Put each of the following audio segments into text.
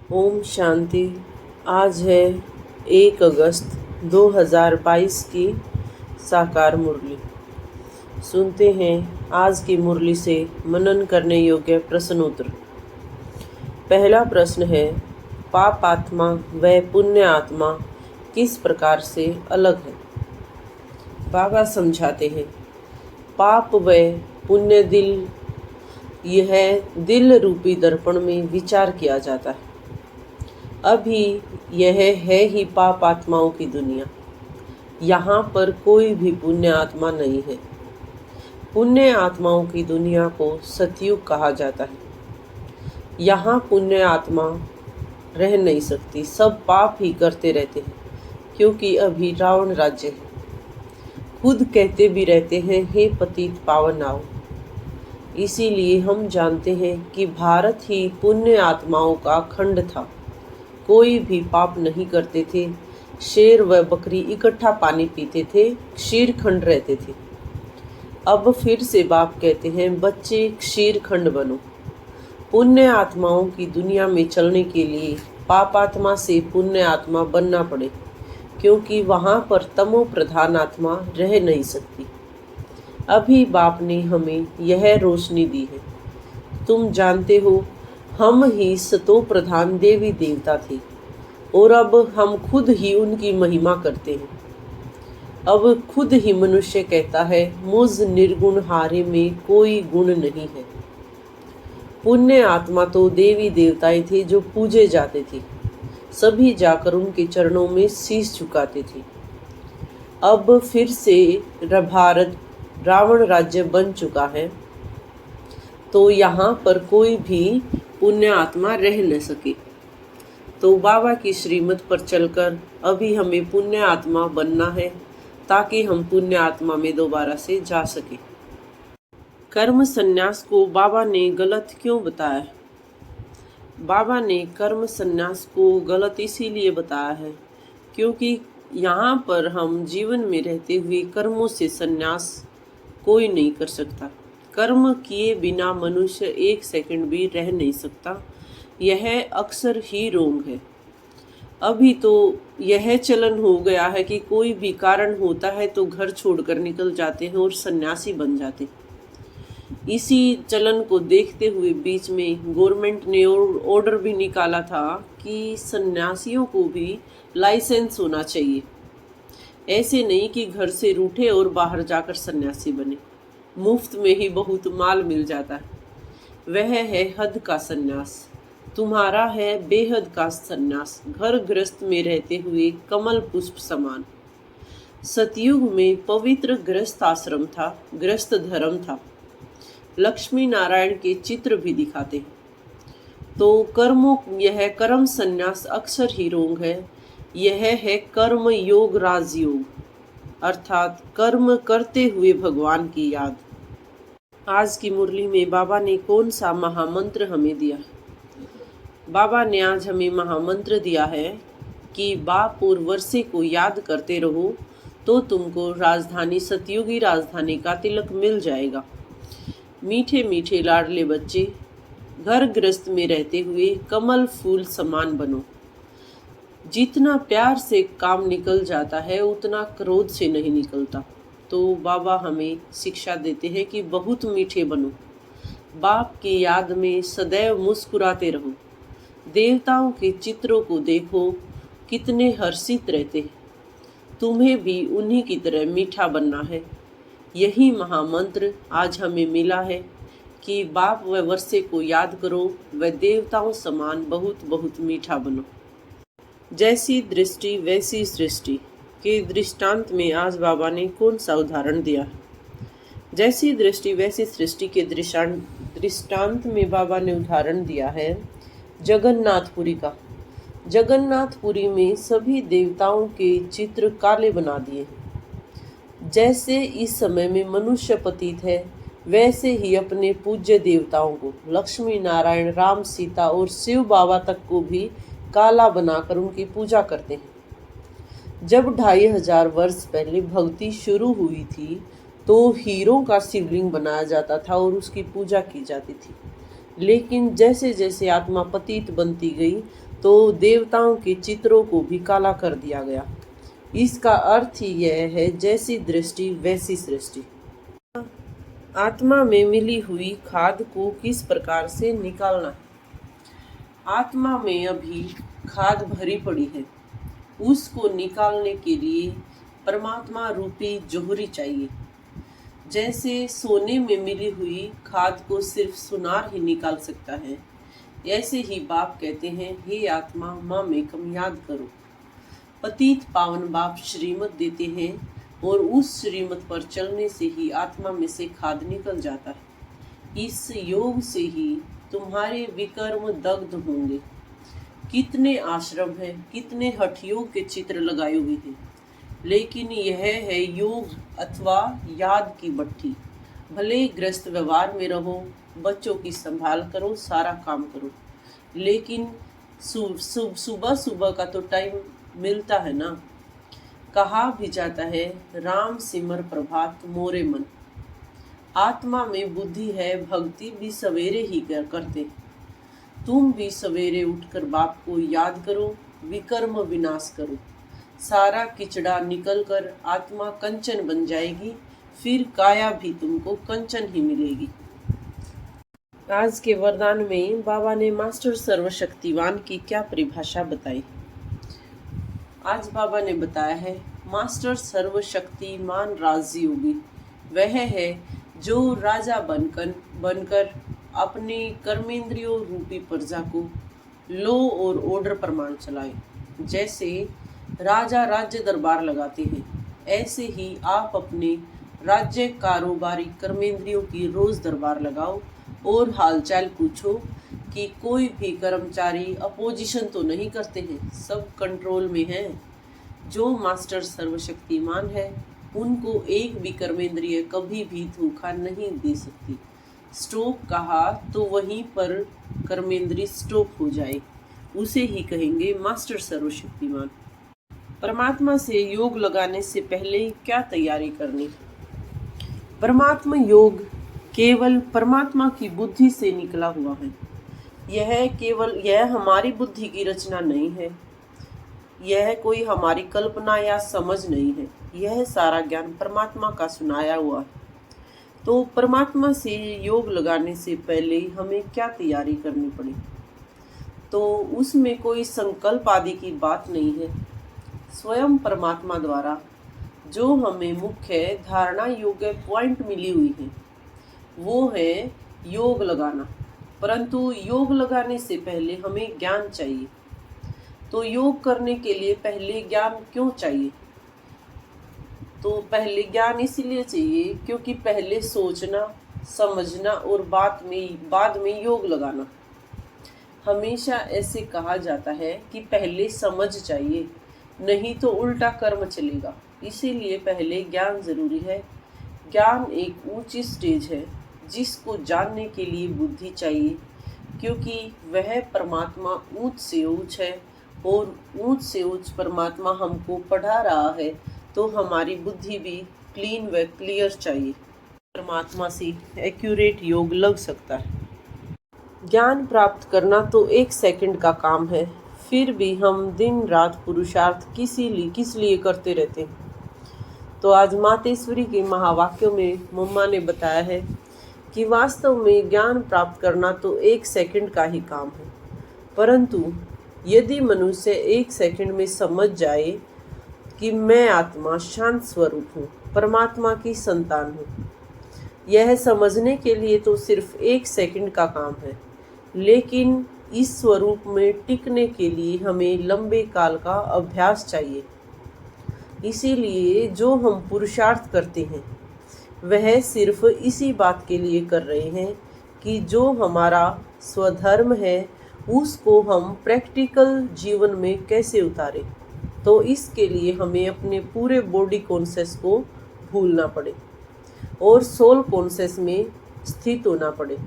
ओम शांति। आज है 1 अगस्त 2022 की साकार मुरली। सुनते हैं आज की मुरली से मनन करने योग्य प्रश्नोत्तर। पहला प्रश्न है, पाप आत्मा व पुण्य आत्मा किस प्रकार से अलग है? बाबा समझाते हैं, पाप व पुण्य यह दिल रूपी दर्पण में विचार किया जाता है। अभी यह है ही पाप आत्माओं की दुनिया। यहाँ पर कोई भी पुण्य आत्मा नहीं है। पुण्य आत्माओं की दुनिया को सतयुग कहा जाता है। यहाँ पुण्य आत्मा रह नहीं सकती, सब पाप ही करते रहते हैं, क्योंकि अभी रावण राज्य है। खुद कहते भी रहते हैं, हे पतित पावन आओ। इसीलिए हम जानते हैं कि भारत ही पुण्य आत्माओं का खंड था। कोई भी पाप नहीं करते थे। शेर व बकरी इकट्ठा पानी पीते थे, क्षीर खंड रहते थे। अब फिर से बाप कहते हैं, बच्चे क्षीर खंड बनो। पुण्य आत्माओं की दुनिया में चलने के लिए पाप आत्मा से पुण्य आत्मा बनना पड़े, क्योंकि वहाँ पर तमो प्रधान आत्मा रह नहीं सकती। अभी बाप ने हमें यह रोशनी दी है। तुम जानते हो, हम ही सतो प्रधान देवी देवता थे और अब हम खुद ही उनकी महिमा करते हैं। अब खुद ही मनुष्य कहता है, मुझ निर्गुण हारे में कोई गुण नहीं है। पुण्य आत्मा तो देवी देवताएं थे जो पूजे जाते थे। सभी जाकर उनके चरणों में शीश झुकाते थे। अब फिर से भारत रावण राज्य बन चुका है, तो यहाँ पर कोई भी पुण्य आत्मा रह न सके। तो बाबा की श्रीमत पर चलकर अभी हमें पुण्य आत्मा बनना है, ताकि हम पुण्य आत्मा में दोबारा से जा सके। कर्म संन्यास को बाबा ने गलत क्यों बताया? बाबा ने कर्म संन्यास को गलत इसीलिए बताया है, क्योंकि यहाँ पर हम जीवन में रहते हुए कर्मों से संन्यास कोई नहीं कर सकता। कर्म किए बिना मनुष्य 1 सेकंड भी रह नहीं सकता। यह अक्सर ही रोग है। अभी तो यह चलन हो गया है कि कोई भी कारण होता है तो घर छोड़कर निकल जाते हैं और सन्यासी बन जाते हैं। इसी चलन को देखते हुए बीच में गवर्नमेंट ने ऑर्डर भी निकाला था कि सन्यासियों को भी लाइसेंस होना चाहिए। ऐसे नहीं कि घर से रूठे और बाहर जाकर सन्यासी बने। मुफ्त में ही बहुत माल मिल जाता है। वह है हद का सन्यास। तुम्हारा है बेहद का सन्यास, घर गृहस्थ में रहते हुए कमल पुष्प समान। सतयुग में पवित्र गृहस्थ आश्रम था, गृहस्थ धर्म था। लक्ष्मी नारायण के चित्र भी दिखाते हैं। तो यह कर्म सन्यास अक्सर ही रोग है। यह है कर्म योग राजयोग, अर्थात कर्म करते हुए भगवान की याद। आज की मुरली में बाबा ने कौन सा महामंत्र हमें दिया? बाबा ने आज हमें महामंत्र दिया है कि बाप और वर्षे को याद करते रहो तो तुमको राजधानी, सतयुगी राजधानी का तिलक मिल जाएगा। मीठे मीठे लाडले बच्चे, घर गृहस्थ में रहते हुए कमल फूल समान बनो। जितना प्यार से काम निकल जाता है, उतना क्रोध से नहीं निकलता। तो बाबा हमें शिक्षा देते हैं कि बहुत मीठे बनो। बाप की याद में सदैव मुस्कुराते रहो। देवताओं के चित्रों को देखो, कितने हर्षित रहते हैं। तुम्हें भी उन्हीं की तरह मीठा बनना है। यही महामंत्र आज हमें मिला है कि बाप व वर्षे को याद करो व देवताओं समान बहुत बहुत मीठा बनो। जैसी दृष्टि वैसी सृष्टि के दृष्टांत में आज बाबा ने कौन सा उदाहरण दिया? जैसी दृष्टि वैसी सृष्टि के दृष्टांत में बाबा ने उदाहरण दिया है जगन्नाथपुरी का। जगन्नाथपुरी में सभी देवताओं के चित्र काले बना दिए। जैसे इस समय में मनुष्य पतित है, वैसे ही अपने पूज्य देवताओं को, लक्ष्मी नारायण, राम, सीता और शिव बाबा तक को भी काला बनाकर उनकी पूजा करते हैं। जब 2500 वर्ष पहले भक्ति शुरू हुई थी, तो हीरों का शिवलिंग बनाया जाता था और उसकी पूजा की जाती थी। लेकिन जैसे जैसे आत्मा पतित बनती गई, तो देवताओं के चित्रों को भी काला कर दिया गया। इसका अर्थ ही यह है, जैसी दृष्टि वैसी सृष्टि। आत्मा में मिली हुई खाद को किस प्रकार से निकालना है? आत्मा में अभी खाद भरी पड़ी है, उसको निकालने के लिए परमात्मा रूपी जोहरी चाहिए। जैसे सोने में मिली हुई खाद को सिर्फ सुनार ही निकाल सकता है, ऐसे ही बाप कहते हैं, हे आत्मा माँ में कम याद करो। पतित पावन बाप श्रीमत देते हैं और उस श्रीमत पर चलने से ही आत्मा में से खाद निकल जाता है। इस योग से ही तुम्हारे विकर्म दग्ध होंगे। कितने आश्रम हैं, कितने हठ योग के चित्र लगाए हुए हैं, लेकिन यह है योग अथवा याद की भट्ठी। भले ग्रस्त व्यवहार में रहो, बच्चों की संभाल करो, सारा काम करो, लेकिन सुबह सुबह का तो टाइम मिलता है ना। कहा भी जाता है, राम सिमर प्रभात मोरे मन। आत्मा में बुद्धि है, भक्ति भी सवेरे ही करते। तुम भी सवेरे उठकर बाप को याद करो, विकर्म विनाश करो, सारा किचड़ा निकलकर आत्मा कंचन बन जाएगी, फिर काया भी तुमको कंचन ही मिलेगी। आज के वरदान में बाबा ने मास्टर सर्वशक्तिवान की क्या परिभाषा बताई? आज बाबा ने बताया है, मास्टर सर्वशक्तिमान राजयोगी वह है जो राजा बनकर अपने कर्मेंद्रियों रूपी प्रजा को लो और ऑर्डर प्रमाण चलाए। जैसे राजा राज्य दरबार लगाते हैं, ऐसे ही आप अपने राज्य कारोबारी कर्मेंद्रियों की रोज दरबार लगाओ और हालचाल पूछो कि कोई भी कर्मचारी अपोजिशन तो नहीं करते हैं, सब कंट्रोल में हैं। जो मास्टर सर्वशक्तिमान है, उनको एक भी कर्मेंद्रिय कभी भी धोखा नहीं दे सकती। स्टॉप कहा तो वहीं पर कर्मेंद्रिय स्टॉप हो जाए, उसे ही कहेंगे मास्टर सर्वशक्तिमान। परमात्मा से योग लगाने से पहले क्या तैयारी करनी? परमात्मा योग केवल परमात्मा की बुद्धि से निकला हुआ है। यह हमारी बुद्धि की रचना नहीं है, यह कोई हमारी कल्पना या समझ नहीं है। यह सारा ज्ञान परमात्मा का सुनाया हुआ है। तो परमात्मा से योग लगाने से पहले हमें क्या तैयारी करनी पड़ी? तो उसमें कोई संकल्प आदि की बात नहीं है। स्वयं परमात्मा द्वारा जो हमें मुख्य धारणा योग्य पॉइंट मिली हुई है, वो है योग लगाना। परंतु योग लगाने से पहले हमें ज्ञान चाहिए। तो योग करने के लिए पहले ज्ञान क्यों चाहिए? तो पहले ज्ञान इसलिए चाहिए क्योंकि पहले सोचना, समझना और बाद में योग लगाना। हमेशा ऐसे कहा जाता है कि पहले समझ चाहिए, नहीं तो उल्टा कर्म चलेगा। इसीलिए पहले ज्ञान जरूरी है। ज्ञान एक ऊंची स्टेज है जिसको जानने के लिए बुद्धि चाहिए, क्योंकि वह परमात्मा ऊंच से ऊंच है और ऊंच से ऊंच परमात्मा हमको पढ़ा रहा है, तो हमारी बुद्धि भी क्लीन व क्लियर चाहिए। परमात्मा से एक्यूरेट योग लग सकता है। ज्ञान प्राप्त करना तो 1 सेकंड का काम है, फिर भी हम दिन रात पुरुषार्थ किस लिए करते रहते हैं। तो आज मातेश्वरी के महावाक्यों में मम्मा ने बताया है कि वास्तव में ज्ञान प्राप्त करना तो 1 सेकंड का ही काम है, परंतु यदि मनुष्य 1 सेकंड में समझ जाए कि मैं आत्मा शांत स्वरूप हूँ, परमात्मा की संतान हूँ, यह समझने के लिए तो सिर्फ 1 सेकंड का काम है, लेकिन इस स्वरूप में टिकने के लिए हमें लंबे काल का अभ्यास चाहिए। इसीलिए जो हम पुरुषार्थ करते हैं, वह सिर्फ इसी बात के लिए कर रहे हैं कि जो हमारा स्वधर्म है उसको हम प्रैक्टिकल जीवन में कैसे उतारें। तो इसके लिए हमें अपने पूरे बॉडी कॉन्शियस को भूलना पड़े और सोल कॉन्शियस में स्थित होना पड़े,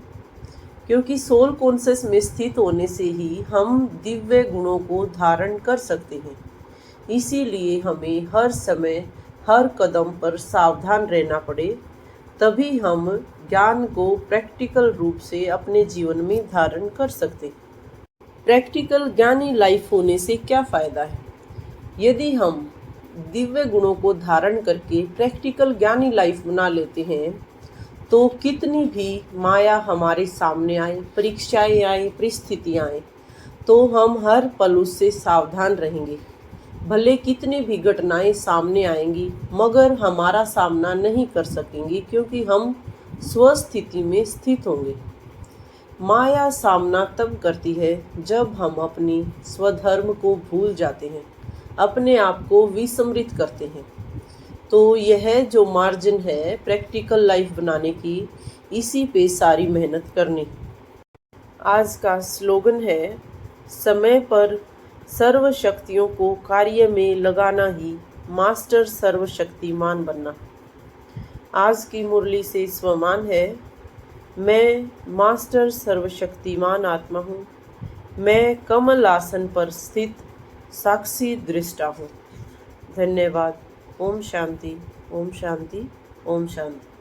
क्योंकि सोल कॉन्शियस में स्थित होने से ही हम दिव्य गुणों को धारण कर सकते हैं। इसीलिए हमें हर समय हर कदम पर सावधान रहना पड़े, तभी हम ज्ञान को प्रैक्टिकल रूप से अपने जीवन में धारण कर सकते हैं। प्रैक्टिकल ज्ञानी लाइफ होने से क्या फ़ायदा है? यदि हम दिव्य गुणों को धारण करके प्रैक्टिकल ज्ञानी लाइफ बना लेते हैं तो कितनी भी माया हमारे सामने आए, परीक्षाएं आए, परिस्थितियां आए, तो हम हर पल उससे सावधान रहेंगे। भले कितनी भी घटनाएं सामने आएंगी मगर हमारा सामना नहीं कर सकेंगी क्योंकि हम स्वस्थिति में स्थित होंगे। माया सामना तब करती है जब हम अपनी स्वधर्म को भूल जाते हैं, अपने आप को विस्मृत करते हैं। तो यह जो मार्जिन है प्रैक्टिकल लाइफ बनाने की, इसी पे सारी मेहनत करनी। आज का स्लोगन है, समय पर सर्व शक्तियों को कार्य में लगाना ही मास्टर सर्वशक्तिमान बनना। आज की मुरली से स्वमान है, मैं मास्टर सर्वशक्तिमान आत्मा हूँ। मैं कमल आसन पर स्थित साक्षी दृष्टा हूँ। धन्यवाद। ओम शांति, ओम शांति, ओम शांति।